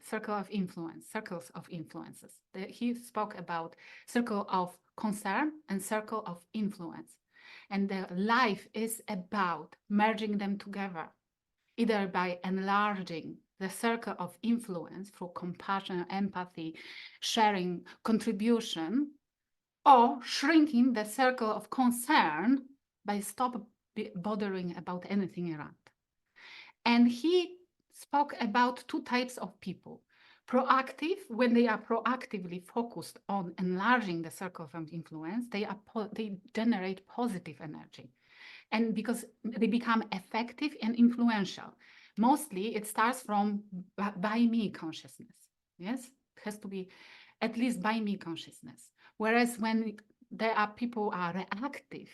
S2: circles of influences. He spoke about circle of concern and circle of influence. And the life is about merging them together, either by enlarging the circle of influence through compassion, empathy, sharing, contribution, or shrinking the circle of concern by stop bothering about anything around. And he spoke about two types of people. Proactive, when they are proactively focused on enlarging the circle of influence, they generate positive energy. And because they become effective and influential. Mostly it starts from by me consciousness. Yes, it has to be at least by me consciousness. Whereas when there are people are reactive,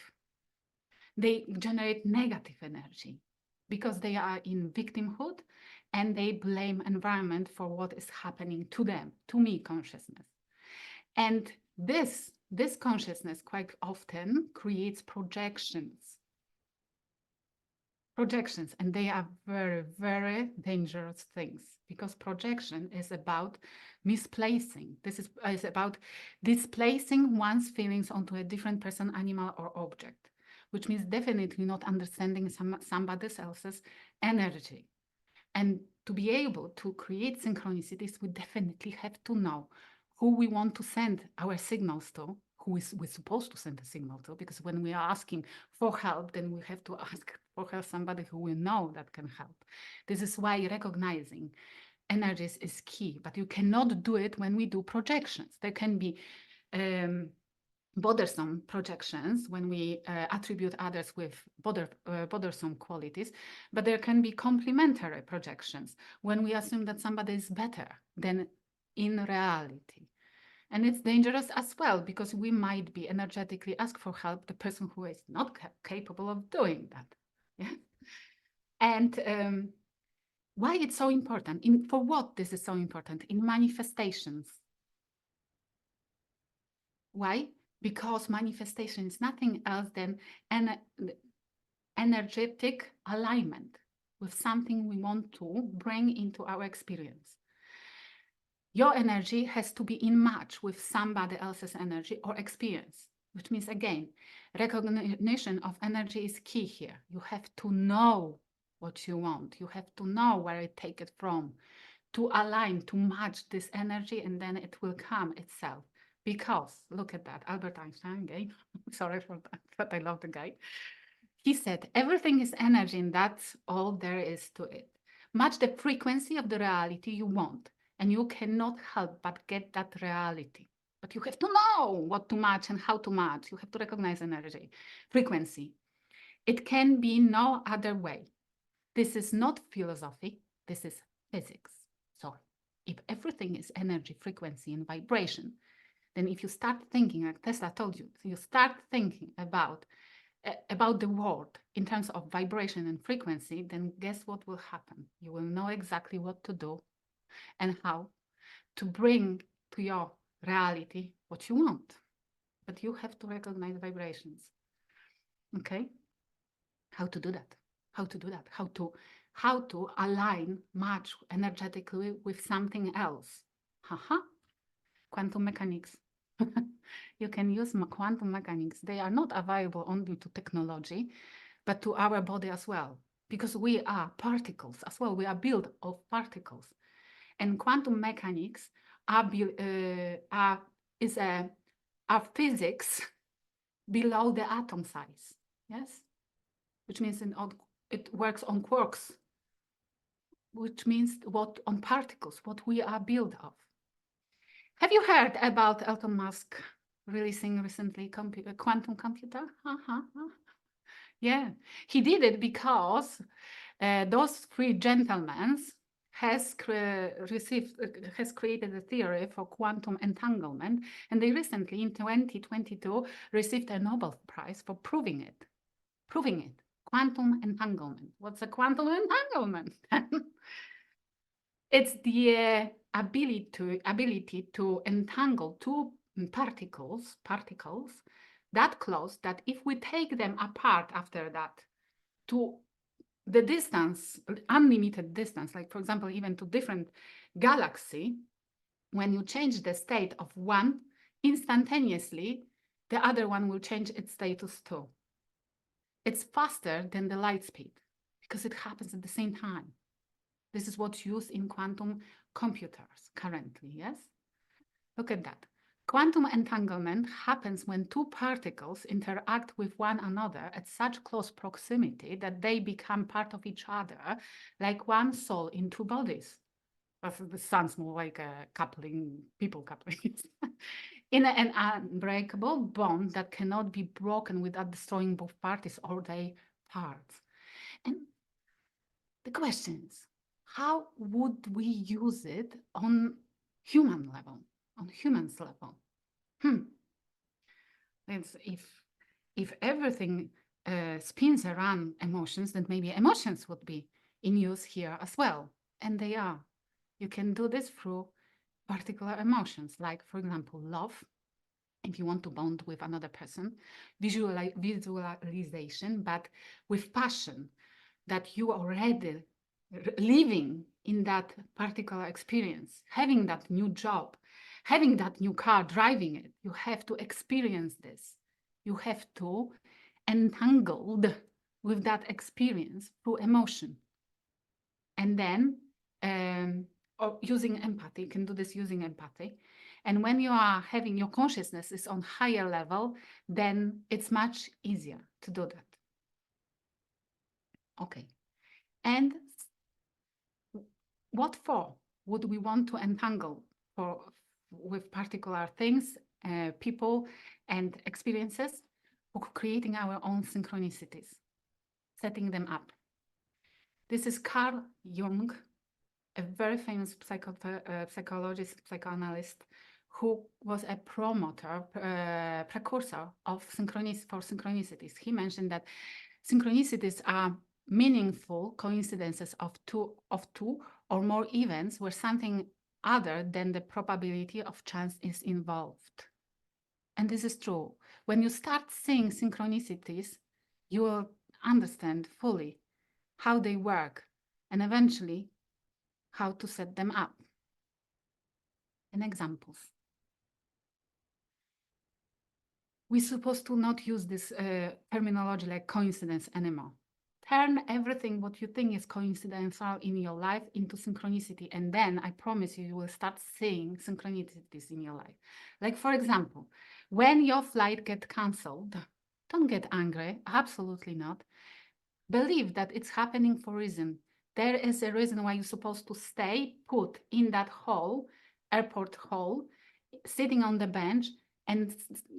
S2: they generate negative energy because they are in victimhood and they blame environment for what is happening to them, to me consciousness. And this consciousness quite often creates projections. Projections, and they are very, very dangerous things, because projection is about misplacing. This is about displacing one's feelings onto a different person, animal, or object, which means definitely not understanding somebody else's energy. And to be able to create synchronicities, we definitely have to know who we want to send our signals to, who is we're supposed to send a signal to, because when we are asking for help, then we have to ask for help somebody who we know that can help. This is why recognizing energies is key, but you cannot do it when we do projections. There can be bothersome projections when we attribute others with bothersome qualities, but there can be complementary projections when we assume that somebody is better than in reality. And it's dangerous as well, because we might be energetically asked for help the person who is not capable of doing that. Yeah? And why it's so important, for what this is so important in manifestations. Why? Because manifestation is nothing else than an energetic alignment with something we want to bring into our experience. Your energy has to be in match with somebody else's energy or experience, which means, again, recognition of energy is key here. You have to know what you want. You have to know where you take it from, to align, to match this energy, and then it will come itself. Because, look at that, Albert Einstein, okay? Sorry for that, but I love the guy. He said, everything is energy, and that's all there is to it. Match the frequency of the reality you want, and you cannot help but get that reality. But you have to know what to match and how to match. You have to recognize energy, frequency. It can be no other way. This is not philosophy, this is physics. So if everything is energy, frequency, and vibration, then if you start thinking, like Tesla told you, you start thinking about the world in terms of vibration and frequency, then guess what will happen? You will know exactly what to do and how to bring to your reality what you want. But you have to recognize vibrations. Okay? How to do that? How to do that? How to align, match energetically with something else. Haha. Quantum mechanics. You can use quantum mechanics. They are not available only to technology, but to our body as well, because we are particles as well. We are built of particles, and quantum mechanics are physics below the atom size. Yes, which means it works on quarks, which means what on particles, what we are built of. Have you heard about Elon Musk releasing recently a quantum computer? Yeah, he did it because those three gentlemen has created a theory for quantum entanglement, and they recently, in 2022, received a Nobel Prize for proving it. Quantum entanglement. What's a quantum entanglement? It's the ability to entangle two particles that close that if we take them apart after that to the distance, unlimited distance, like for example, even to different galaxy, when you change the state of one, instantaneously, the other one will change its status too. It's faster than the light speed because it happens at the same time. This is what's used in quantum computers currently, yes? Look at that. Quantum entanglement happens when two particles interact with one another at such close proximity that they become part of each other, like one soul in two bodies. This sounds more like a people coupling. In an unbreakable bond that cannot be broken without destroying both parties or their parts. And the question is, how would we use it on human level, on humans level? If everything spins around emotions, then maybe emotions would be in use here as well. And they are. You can do this through particular emotions, like, for example, love. If you want to bond with another person, visualization, but with passion, that you are already living in that particular experience, having that new job, having that new car, driving it. You have to experience this. You have to entangled with that experience through emotion. And then or using empathy, you can do this using empathy. And when you are having your consciousness is on higher level, then it's much easier to do that. Okay. And what for would we want to entangle with particular things, people, and experiences? For creating our own synchronicities, setting them up. This is Carl Jung, a very famous psychologist, psychoanalyst, who was a promoter, precursor of synchronicities. He mentioned that synchronicities are meaningful coincidences of two or more events where something other than the probability of chance is involved. And this is true. When you start seeing synchronicities, you will understand fully how they work and eventually how to set them up. And examples. We're supposed to not use this terminology like coincidence anymore. Turn everything what you think is coincidental in your life into synchronicity, and then I promise you, you will start seeing synchronicities in your life. Like, for example, when your flight gets cancelled, don't get angry, absolutely not. Believe that it's happening for a reason. There is a reason why you're supposed to stay put in that hall, airport hall, sitting on the bench, and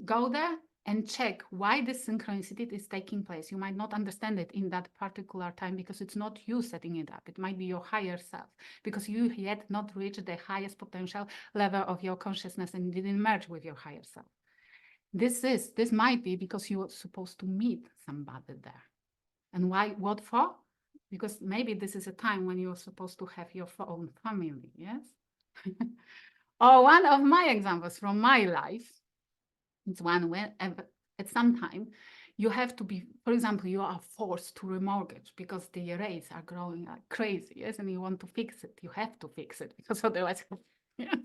S2: go there and check why this synchronicity is taking place. You might not understand it in that particular time because it's not you setting it up. It might be your higher self because you yet not reached the highest potential level of your consciousness and didn't merge with your higher self. This might be because you were supposed to meet somebody there. And why? What for? Because maybe this is a time when you're supposed to have your own family, yes? Or one of my examples from my life, it's one when at some time you have to be, for example, you are forced to remortgage because the rates are growing like crazy, yes? And you want to fix it. You have to fix it because otherwise, yes?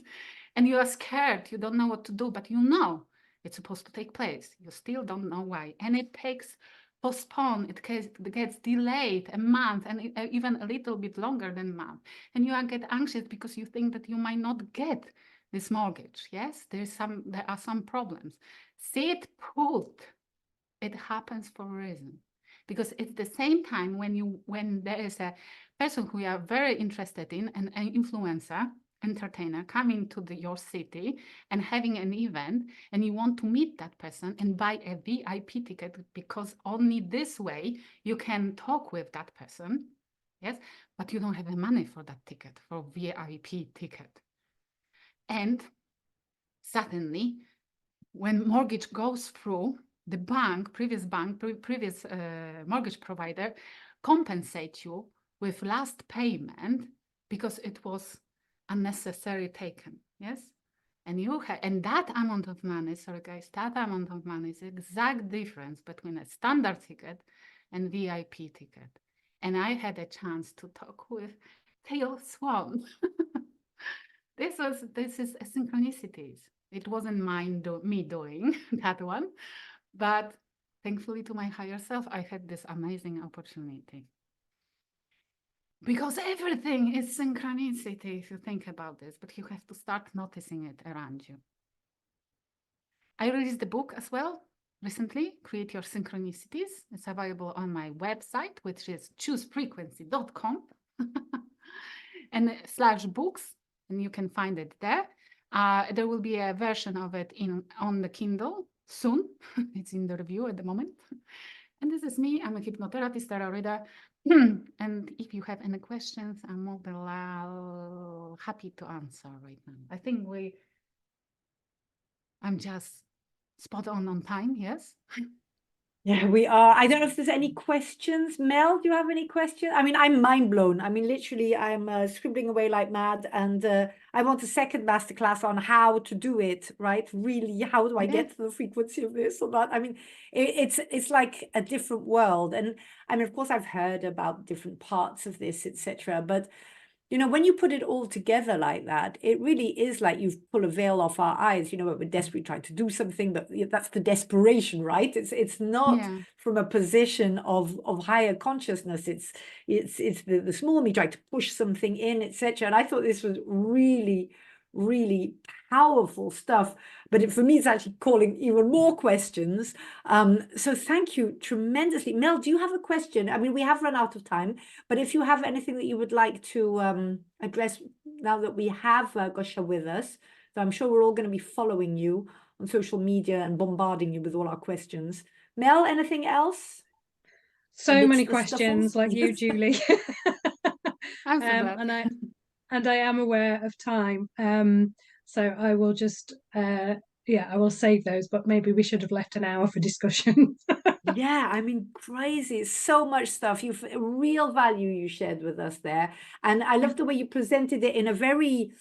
S2: And you are scared. You don't know what to do, but you know it's supposed to take place. You still don't know why. And it takes postponed, it gets delayed a month and even a little bit longer than a month. And you get anxious because you think that you might not get this mortgage. Yes, there are some problems. See it put. It happens for a reason. Because it's the same time when there is a person who you are very interested in, an influencer, entertainer coming to your city and having an event, and you want to meet that person and buy a VIP ticket because only this way you can talk with that person, yes, but you don't have the money for that ticket, for VIP ticket. And suddenly, when mortgage goes through, the previous mortgage provider compensate you with last payment because it was unnecessarily taken, yes? And that amount of money, sorry guys, that amount of money is the exact difference between a standard ticket and VIP ticket. And I had a chance to talk with Tail Swan. This is a synchronicities. It wasn't me doing that one, but thankfully to my higher self, I had this amazing opportunity. Because everything is synchronicity if you think about this, but you have to start noticing it around you. I released the book as well recently, Create Your Synchronicities. It's available on my website, which is choosefrequency.com and /books, and you can find it there. There will be a version of it on the Kindle soon. It's in the review at the moment. And this is me. I'm a hypnotherapist, tarot reader. And if you have any questions, I'm more than happy to answer right now. I think I'm just spot on time, yes?
S1: Yeah, we are. I don't know if there's any questions. Mel, do you have any questions? I mean, I'm mind blown. I mean, literally, I'm scribbling away like mad, and I want a second masterclass on how to do it, right? Really, how do I
S2: Yeah.
S1: get to the frequency of this or that? I mean, it's like a different world. And I mean, of course, I've heard about different parts of this, etc. But you know, when you put it all together like that, it really is like you've pulled a veil off our eyes. You know, we're desperately trying to do something, but that's the desperation, right? It's not
S2: Yeah.
S1: from a position of higher consciousness. It's the small me trying to push something in, etc. And I thought this was really, really powerful stuff. But for me, it's actually calling even more questions. So thank you tremendously. Mel, do you have a question? I mean, we have run out of time, but if you have anything that you would like to address now that we have Gosha with us, so I'm sure we're all going to be following you on social media and bombarding you with all our questions. Mel, anything else?
S3: So
S1: amidst
S3: many
S1: the
S3: questions,
S1: scuffles?
S3: like you, Julie.
S2: I'm so glad.
S3: And I am aware of time. So I will just I will save those, but maybe we should have left an hour for discussion.
S1: Yeah, I mean, crazy. So much stuff. You've real value you shared with us there. And I love the way you presented it in a very,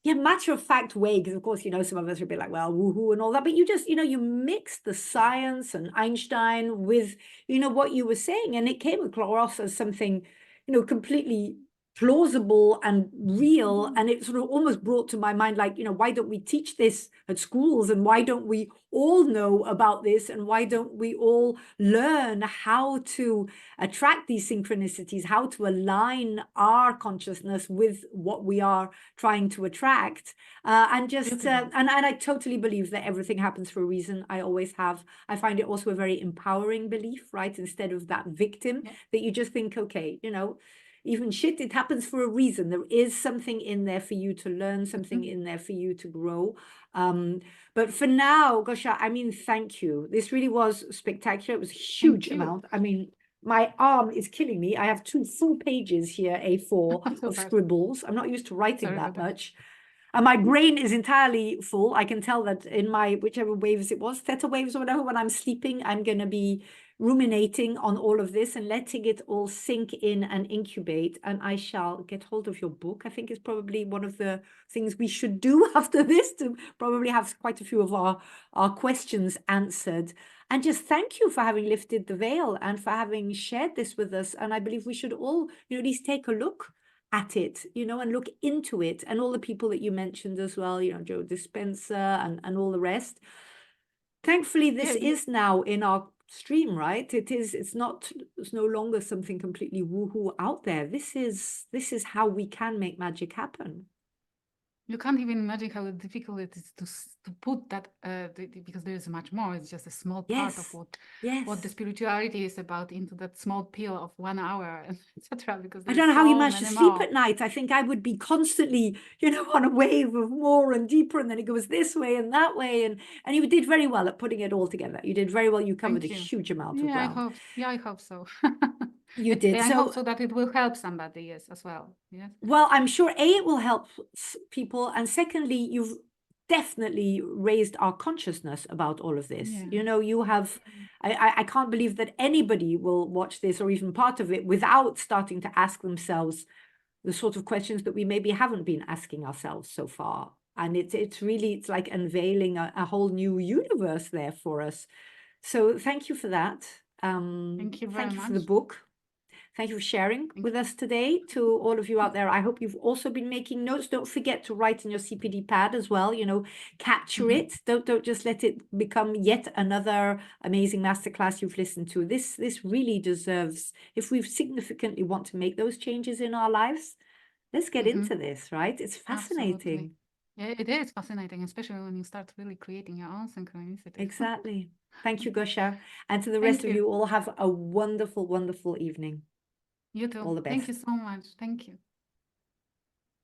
S1: yeah, matter of fact way. Because of course, you know, some of us are a bit like, well, woohoo and all that. But you just, you know, you mixed the science and Einstein with, you know, what you were saying. And it came across as something, you know, completely plausible and real. And it sort of almost brought to my mind, like, you know, why don't we teach this at schools? And why don't we all know about this? And why don't we all learn how to attract these synchronicities, how to align our consciousness with what we are trying to attract? And just, and I totally believe that everything happens for a reason. I always have. I find it also a very empowering belief, right? Instead of that victim that you just think, okay, you know, even shit, it happens for a reason. There is something in there for you to learn, something in there for you to grow. But for now, Gosha, I mean, thank you. This really was spectacular. It was a huge amount. I mean, my arm is killing me. I have 2 full pages here, A4 of scribbles. I'm not used to writing that much. And my brain is entirely full. I can tell that in my, whichever waves it was, theta waves or whatever, when I'm sleeping, I'm going to be ruminating on all of this and letting it all sink in and incubate. And I shall get hold of your book. I think it's probably one of the things we should do after this, to probably have quite a few of our questions answered. And just thank you for having lifted the veil and for having shared this with us. And I believe we should all, you know, at least take a look at it, you know, and look into it. And all the people that you mentioned as well, you know, Joe Dispenza and all the rest. Thankfully, this is now in our stream, right? It's no longer something completely woohoo out there. This is how we can make magic happen.
S2: You can't even imagine how difficult it is to put that, because there is much more. It's just a small part of what the spirituality is about into that small pill of 1 hour, etc. Because
S1: I don't know how you manage to sleep at night. I think I would be constantly, you know, on a wave of more and deeper, and then it goes this way and that way. And you did very well at putting it all together. You did very well. You covered a huge amount of ground.
S2: I hope so.
S1: You did.
S2: I hope so that it will help somebody, yes, as well. Yes.
S1: Well, I'm sure it will help people, and secondly, you've definitely raised our consciousness about all of this. You know, you have. I can't believe that anybody will watch this or even part of it without starting to ask themselves the sort of questions that we maybe haven't been asking ourselves so far. And it's really, it's like unveiling a whole new universe there for us. So thank you for that.
S2: Thank you very much.
S1: Thank you for the book. Thank you for sharing with us today. To all of you out there, I hope you've also been making notes. Don't forget to write in your CPD pad as well, you know, capture it. Don't just let it become yet another amazing masterclass you've listened to. This really deserves, if we significantly want to make those changes in our lives, let's get into this, right? It's fascinating.
S2: Absolutely. Yeah, it is fascinating, especially when you start really creating your own synchronicities.
S1: Exactly. Thank you, Gosha. And to the rest of you, all have a wonderful, wonderful evening.
S2: You too.
S1: All the best.
S2: Thank you so much. Thank you.